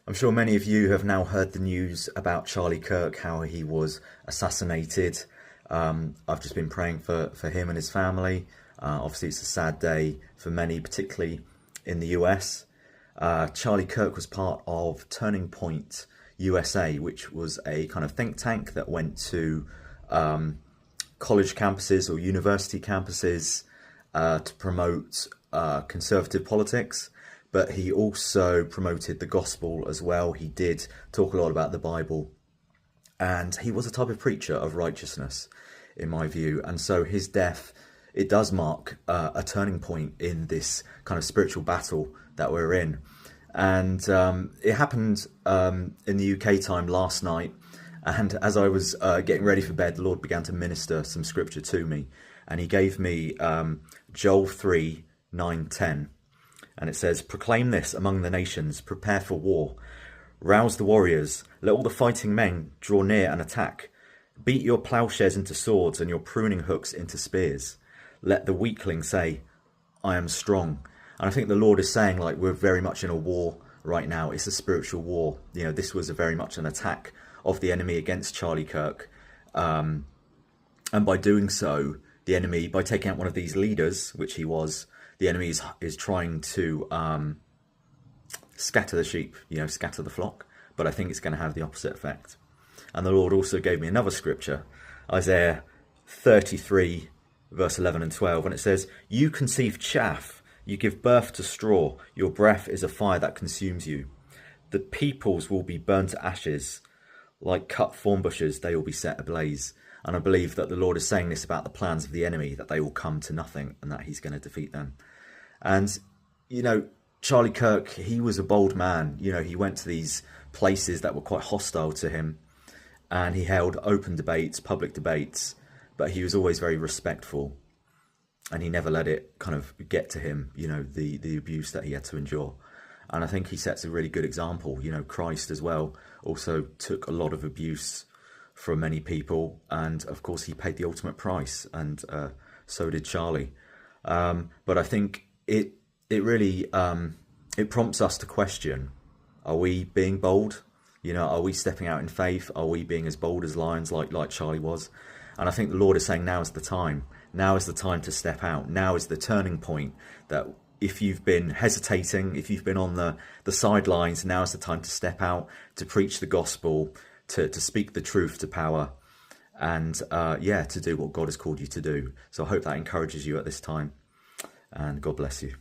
I'm sure many of you have now heard the news about Charlie Kirk, how he was assassinated. I've just been praying for him and his family. Obviously, it's a sad day for many, particularly in the US. Charlie Kirk was part of Turning Point USA, which was a kind of think tank that went to college campuses or university campuses to promote conservative politics. But he also promoted the gospel as well. He did talk a lot about the Bible. And he was a type of preacher of righteousness, in my view. And so his death, it does mark a turning point in this kind of spiritual battle that we're in. And it happened in the UK time last night. And as I was getting ready for bed, the Lord began to minister some scripture to me. And he gave me Joel 3, 9, 10. And it says, "Proclaim this among the nations, prepare for war. Rouse the warriors, let all the fighting men draw near and attack. Beat your plowshares into swords and your pruning hooks into spears. Let the weakling say, I am strong." And I think the Lord is saying, like, we're very much in a war right now. It's a spiritual war. You know, this was very much an attack of the enemy against Charlie Kirk. And by doing so, the enemy, by taking out one of these leaders, which he was, the enemy is trying to scatter the sheep, scatter the flock. But I think it's going to have the opposite effect. And the Lord also gave me another scripture, Isaiah 33, verse 11 and 12. And it says, "You conceive chaff, you give birth to straw. Your breath is a fire that consumes you. The peoples will be burned to ashes. Like cut thorn bushes, they will be set ablaze." And I believe that the Lord is saying this about the plans of the enemy, that they will come to nothing and that he's going to defeat them. And, Charlie Kirk, he was a bold man. He went to these places that were quite hostile to him and he held open debates, public debates, but he was always very respectful and he never let it kind of get to him, the abuse that he had to endure. And I think he sets a really good example. Christ as well also took a lot of abuse from many people, and of course he paid the ultimate price, and so did Charlie. But I think it really it prompts us to question: are we being bold? Are we stepping out in faith? Are we being as bold as lions like Charlie was? And I think the Lord is saying now is the time. Now is the time to step out. Now is the turning point. That if you've been hesitating, if you've been on the sidelines, now is the time to step out, to preach the gospel, to speak the truth to power, and to do what God has called you to do. So I hope that encourages you at this time, and God bless you.